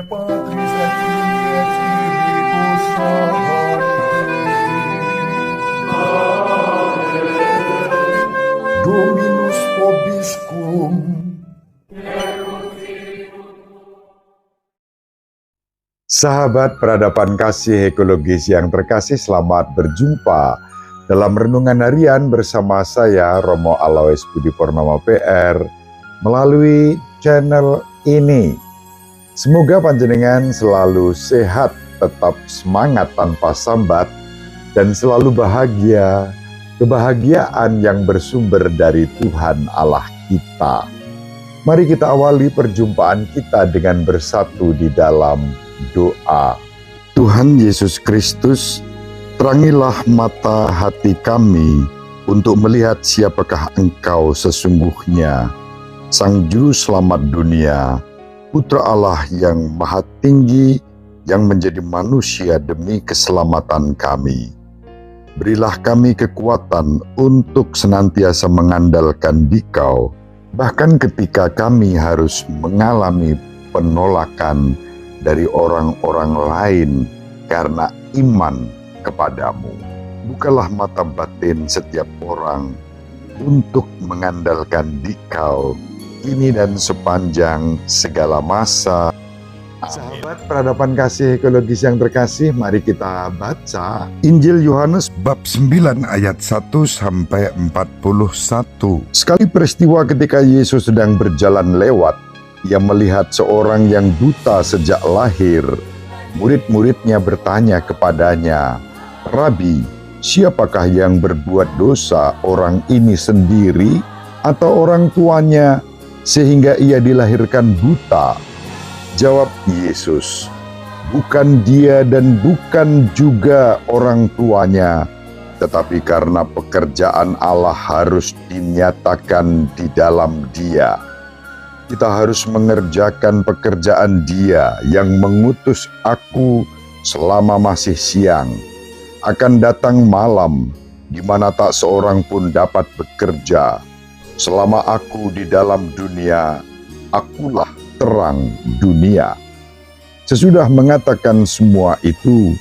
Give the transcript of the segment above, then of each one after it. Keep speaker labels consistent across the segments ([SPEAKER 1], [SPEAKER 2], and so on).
[SPEAKER 1] Patris et Filii et Spiritus Sancti. Dominus vobiscum. Sahabat peradaban kasih ekologis yang terkasih, selamat berjumpa dalam renungan harian bersama saya Romo Alois Budi Purnomo PR melalui channel ini. Semoga panjenengan selalu sehat, tetap semangat tanpa sambat, dan selalu bahagia, kebahagiaan yang bersumber dari Tuhan Allah kita. Mari kita awali perjumpaan kita dengan bersatu di dalam doa. Tuhan Yesus Kristus, terangilah mata hati kami untuk melihat siapakah Engkau sesungguhnya, Sang Juru Selamat dunia, Putra Allah yang Maha Tinggi, yang menjadi manusia demi keselamatan kami. Berilah kami kekuatan untuk senantiasa mengandalkan Dikau, bahkan ketika kami harus mengalami penolakan dari orang-orang lain karena iman kepadamu. Bukalah mata batin setiap orang untuk mengandalkan Dikau, kini dan sepanjang segala masa. Sahabat peradaban kasih ekologis yang terkasih, mari kita baca Injil Yohanes bab 9 ayat 1 sampai 41. Sekali peristiwa ketika Yesus sedang berjalan lewat, Ia melihat seorang yang buta sejak lahir. Murid-muridnya bertanya kepadanya, "Rabi, siapakah yang berbuat dosa, orang ini sendiri atau orang tuanya, sehingga ia dilahirkan buta?" Jawab Yesus, "Bukan dia dan bukan juga orang tuanya, tetapi karena pekerjaan Allah harus dinyatakan di dalam dia. Kita harus mengerjakan pekerjaan Dia yang mengutus aku selama masih siang. Akan datang malam, di mana tak seorang pun dapat bekerja. Selama aku di dalam dunia, akulah terang dunia." Sesudah mengatakan semua itu,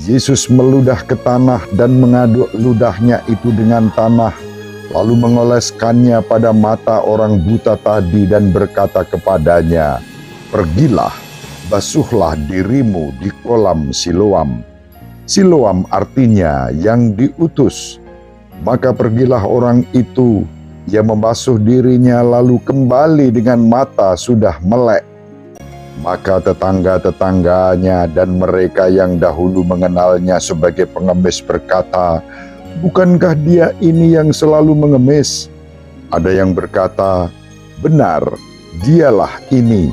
[SPEAKER 1] Yesus meludah ke tanah dan mengaduk ludahnya itu dengan tanah, lalu mengoleskannya pada mata orang buta tadi dan berkata kepadanya, "Pergilah, basuhlah dirimu di kolam Siloam." Siloam artinya yang diutus. Maka pergilah orang itu, ia membasuh dirinya lalu kembali dengan mata sudah melek. Maka tetangga-tetangganya dan mereka yang dahulu mengenalnya sebagai pengemis berkata, "Bukankah dia ini yang selalu mengemis?" Ada yang berkata, "Benar, dialah ini."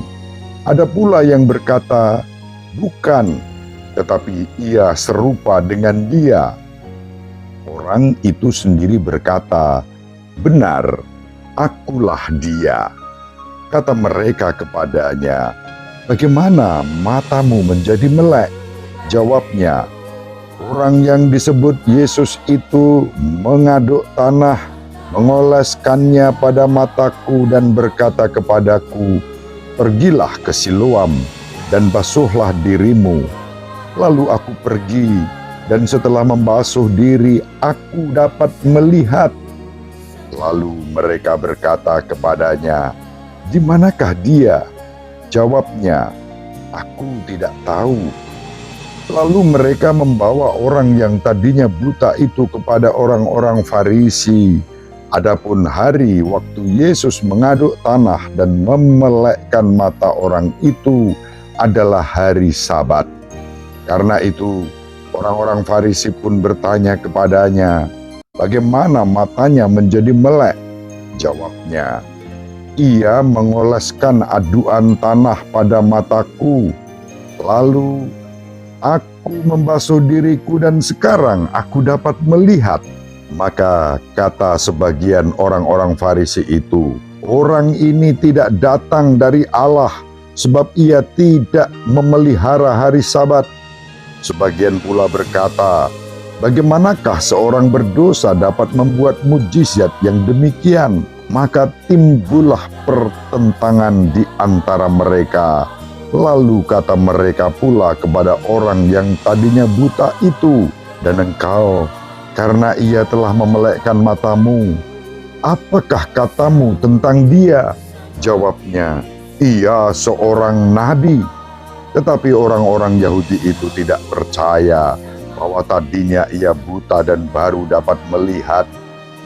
[SPEAKER 1] Ada pula yang berkata, "Bukan, tetapi ia serupa dengan dia." Orang itu sendiri berkata, "Benar, akulah dia." Kata mereka kepadanya, "Bagaimana matamu menjadi melek?" Jawabnya, "Orang yang disebut Yesus itu mengaduk tanah, mengoleskannya pada mataku dan berkata kepadaku, 'Pergilah ke Siloam dan basuhlah dirimu.' Lalu aku pergi, dan setelah membasuh diri, aku dapat melihat." Lalu mereka berkata kepadanya, "Di manakah dia?" Jawabnya, "Aku tidak tahu." Lalu mereka membawa orang yang tadinya buta itu kepada orang-orang Farisi. Adapun hari waktu Yesus mengaduk tanah dan memelekkan mata orang itu adalah hari Sabat. Karena itu, orang-orang Farisi pun bertanya kepadanya, "Bagaimana matanya menjadi melek?" Jawabnya, "Ia mengoleskan aduan tanah pada mataku. Lalu aku membasuh diriku dan sekarang aku dapat melihat." Maka kata sebagian orang-orang Farisi itu, "Orang ini tidak datang dari Allah, sebab ia tidak memelihara hari Sabat." Sebagian pula berkata, "Bagaimanakah seorang berdosa dapat membuat mukjizat yang demikian?" Maka timbullah pertentangan di antara mereka. Lalu kata mereka pula kepada orang yang tadinya buta itu, "Dan engkau, karena ia telah memelekkan matamu, apakah katamu tentang dia?" Jawabnya, "Ia seorang nabi." Tetapi orang-orang Yahudi itu tidak percaya bahwa tadinya ia buta dan baru dapat melihat.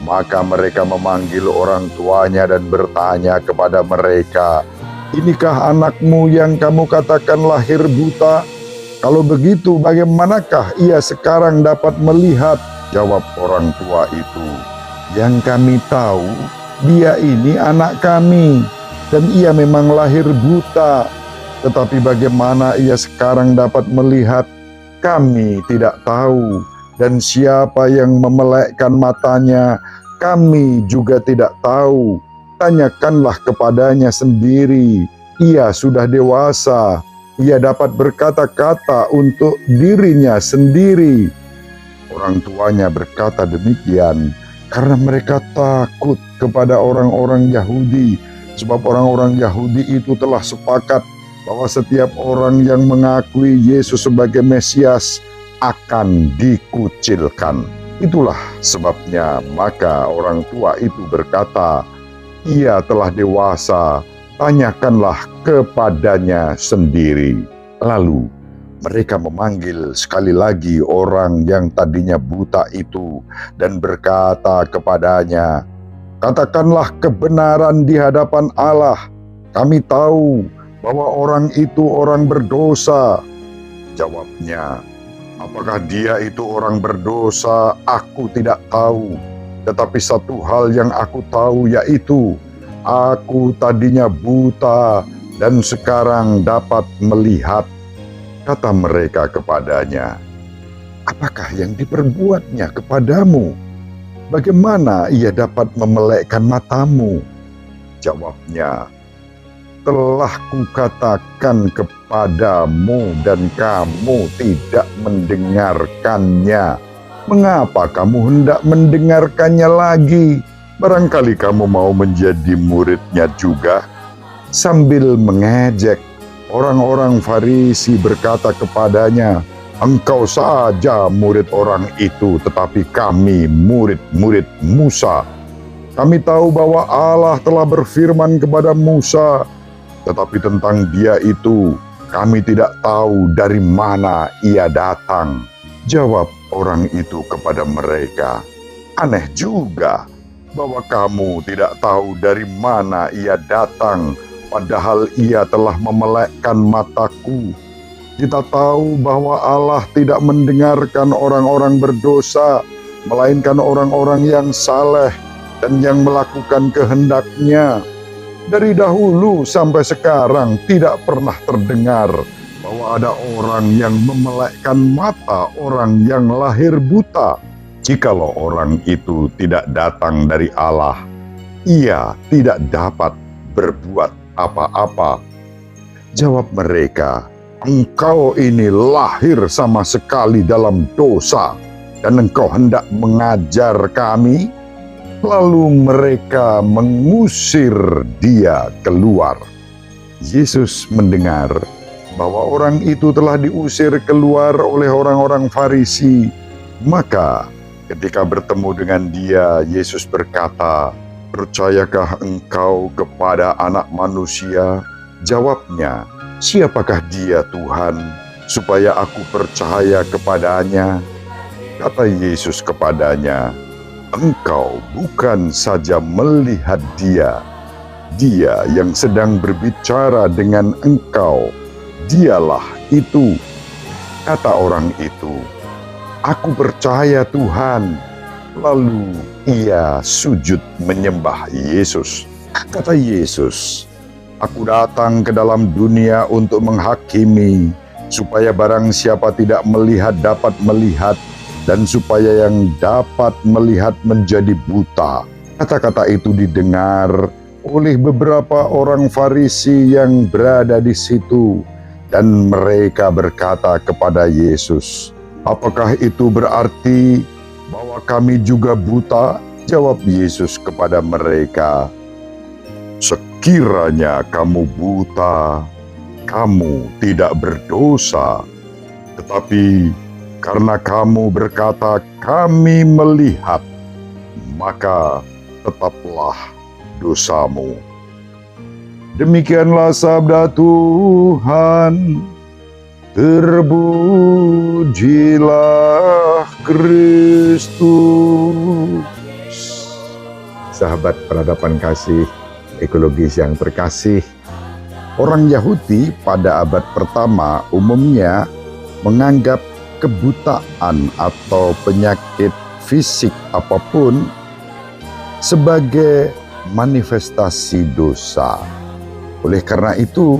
[SPEAKER 1] Maka mereka memanggil orang tuanya dan bertanya kepada mereka, "Inikah anakmu yang kamu katakan lahir buta? Kalau begitu bagaimanakah ia sekarang dapat melihat?" Jawab orang tua itu, "Yang kami tahu, dia ini anak kami, dan ia memang lahir buta. Tetapi bagaimana ia sekarang dapat melihat, kami tidak tahu. Dan siapa yang memelekkan matanya, kami juga tidak tahu. Tanyakanlah kepadanya sendiri. Ia sudah dewasa. Ia dapat berkata-kata untuk dirinya sendiri." Orang tuanya berkata demikian karena mereka takut kepada orang-orang Yahudi, sebab orang-orang Yahudi itu telah sepakat bahwa setiap orang yang mengakui Yesus sebagai Mesias akan dikucilkan. Itulah sebabnya maka orang tua itu berkata, "Ia telah dewasa, tanyakanlah kepadanya sendiri." Lalu mereka memanggil sekali lagi orang yang tadinya buta itu dan berkata kepadanya, "Katakanlah kebenaran di hadapan Allah. Kami tahu bahwa orang itu orang berdosa." Jawabnya, "Apakah dia itu orang berdosa? Aku tidak tahu. Tetapi satu hal yang aku tahu, yaitu aku tadinya buta dan sekarang dapat melihat." Kata mereka kepadanya, "Apakah yang diperbuatnya kepadamu? Bagaimana ia dapat memelekkan matamu?" Jawabnya, "Telah kukatakan kepadamu dan kamu tidak mendengarkannya. Mengapa kamu hendak mendengarkannya lagi? Barangkali kamu mau menjadi muridnya juga." Sambil mengejek, orang-orang Farisi berkata kepadanya, "Engkau saja murid orang itu, tetapi kami murid-murid Musa. Kami tahu bahwa Allah telah berfirman kepada Musa, tetapi tentang dia itu kami tidak tahu dari mana ia datang." Jawab orang itu kepada mereka, "Aneh juga bahwa kamu tidak tahu dari mana ia datang, padahal ia telah memelekkan mataku. Kita tahu bahwa Allah tidak mendengarkan orang-orang berdosa, melainkan orang-orang yang saleh dan yang melakukan kehendak-Nya. Dari dahulu sampai sekarang tidak pernah terdengar bahwa ada orang yang memelekkan mata orang yang lahir buta. Jikalau orang itu tidak datang dari Allah, ia tidak dapat berbuat apa-apa." Jawab mereka, "Engkau ini lahir sama sekali dalam dosa, dan engkau hendak mengajar kami?" Lalu mereka mengusir dia keluar. Yesus mendengar bahwa orang itu telah diusir keluar oleh orang-orang Farisi. Maka ketika bertemu dengan dia, Yesus berkata, "Percayakah engkau kepada Anak Manusia?" Jawabnya, "Siapakah dia, Tuhan, supaya aku percaya kepadanya?" Kata Yesus kepadanya, "Engkau bukan saja melihat dia, dia yang sedang berbicara dengan engkau, dialah itu." Kata orang itu, "Aku percaya, Tuhan." Lalu ia sujud menyembah Yesus. Kata Yesus, "Aku datang ke dalam dunia untuk menghakimi, supaya barang siapa tidak melihat dapat melihat, dan supaya yang dapat melihat menjadi buta." Kata-kata itu didengar oleh beberapa orang Farisi yang berada di situ, dan mereka berkata kepada Yesus, "Apakah itu berarti bahwa kami juga buta?" Jawab Yesus kepada mereka, "Sekiranya kamu buta, kamu tidak berdosa, tetapi karena kamu berkata, kami melihat, maka tetaplah dosamu. Demikianlah sabda Tuhan. Terpujilah Kristus. Sahabat peradaban kasih ekologis yang terkasih, orang Yahudi pada abad pertama umumnya menganggap kebutaan atau penyakit fisik apapun sebagai manifestasi dosa. Oleh karena itu,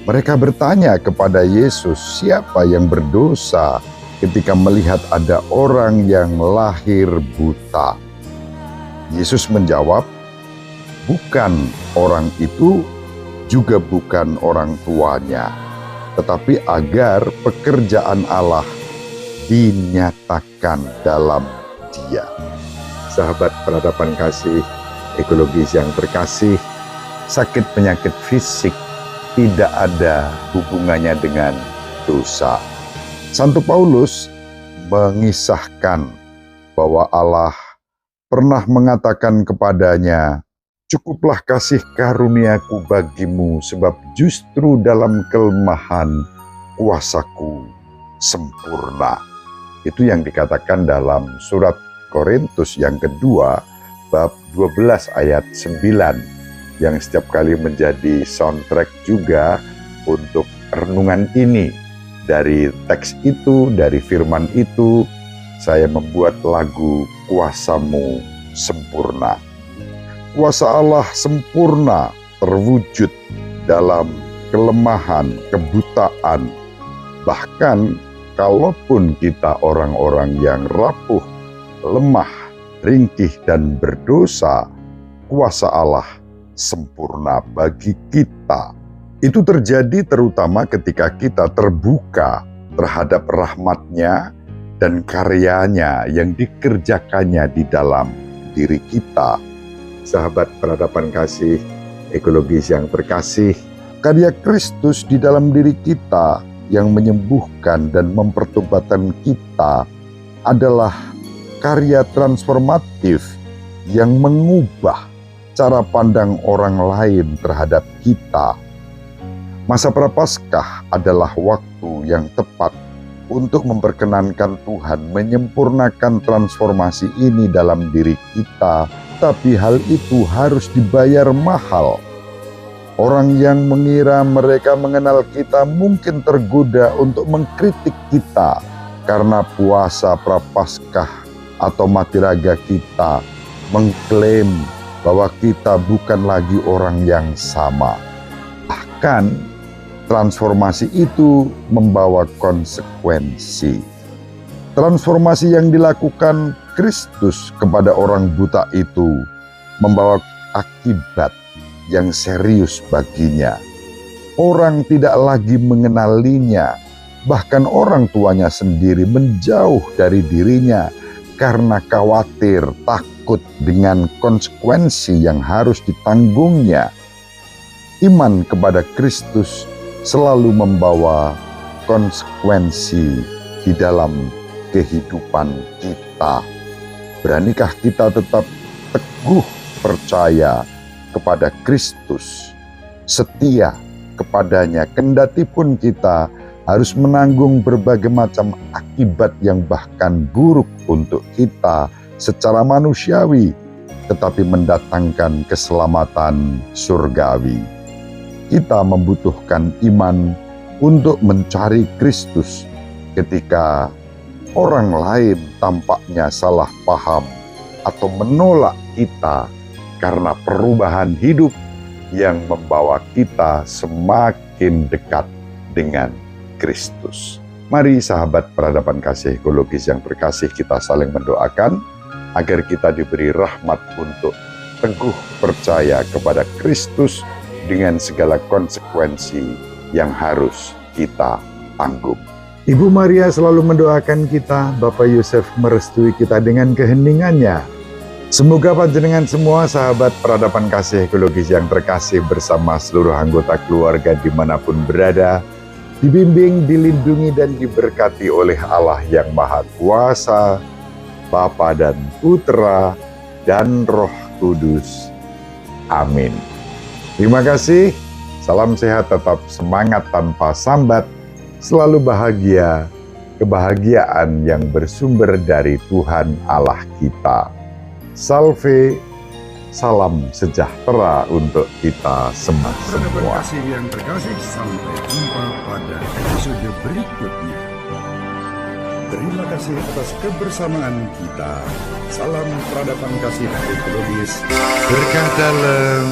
[SPEAKER 1] mereka bertanya kepada Yesus, siapa yang berdosa ketika melihat ada orang yang lahir buta? Yesus menjawab, bukan orang itu, juga bukan orang tuanya, tetapi agar pekerjaan Allah dinyatakan dalam dia. Sahabat peradaban kasih ekologis yang terkasih, sakit penyakit fisik tidak ada hubungannya dengan dosa. Santo Paulus mengisahkan bahwa Allah pernah mengatakan kepadanya, cukuplah kasih karuniaku bagimu, sebab justru dalam kelemahan kuasaku sempurna. Itu yang dikatakan dalam surat Korintus yang kedua, bab 12 ayat 9. Yang setiap kali menjadi soundtrack juga untuk renungan ini. Dari teks itu, dari firman itu, saya membuat lagu Kuasamu Sempurna. Kuasa Allah sempurna terwujud dalam kelemahan, kebutaan. Bahkan kalaupun kita orang-orang yang rapuh, lemah, ringkih, dan berdosa, kuasa Allah sempurna bagi kita. Itu terjadi terutama ketika kita terbuka terhadap rahmat-Nya dan karyanya yang dikerjakannya di dalam diri kita. Sahabat peradaban kasih ekologis yang terkasih, karya Kristus di dalam diri kita yang menyembuhkan dan mempertobatan kita adalah karya transformatif yang mengubah cara pandang orang lain terhadap kita. Masa Prapaskah adalah waktu yang tepat untuk memperkenankan Tuhan menyempurnakan transformasi ini dalam diri kita, tapi hal itu harus dibayar mahal. Orang yang mengira mereka mengenal kita mungkin tergoda untuk mengkritik kita karena puasa Prapaskah atau mati raga kita mengklaim bahwa kita bukan lagi orang yang sama. Bahkan transformasi itu membawa konsekuensi. Transformasi yang dilakukan Kristus kepada orang buta itu membawa akibat yang serius baginya. Orang tidak lagi mengenalinya, bahkan orang tuanya sendiri menjauh dari dirinya karena khawatir, takut dengan konsekuensi yang harus ditanggungnya. Iman kepada Kristus selalu membawa konsekuensi di dalam kehidupan kita. Beranikah kita tetap teguh percaya kepada Kristus, setia kepadanya, kendati pun kita harus menanggung berbagai macam akibat yang bahkan buruk untuk kita secara manusiawi, tetapi mendatangkan keselamatan surgawi. Kita membutuhkan iman untuk mencari Kristus ketika orang lain tampaknya salah paham atau menolak kita karena perubahan hidup yang membawa kita semakin dekat dengan Kristus. Mari sahabat peradaban kasih ekologis yang terkasih, kita saling mendoakan agar kita diberi rahmat untuk teguh percaya kepada Kristus dengan segala konsekuensi yang harus kita tanggung. Ibu Maria selalu mendoakan kita, Bapak Yusuf merestui kita dengan keheningannya. Semoga panjenengan semua sahabat peradaban kasih ekologis yang terkasih bersama seluruh anggota keluarga dimanapun berada, dibimbing, dilindungi, dan diberkati oleh Allah yang Maha Kuasa, Bapa dan Putra, dan Roh Kudus. Amin. Terima kasih, salam sehat, tetap semangat tanpa sambat, selalu bahagia, kebahagiaan yang bersumber dari Tuhan Allah kita. Salve, salam sejahtera untuk kita semua.
[SPEAKER 2] Peradaban kasih yang terkasih, sampai jumpa pada episode berikutnya. Terima kasih atas kebersamaan kita. Salam peradaban kasih ekologis.
[SPEAKER 1] Berkah dalam.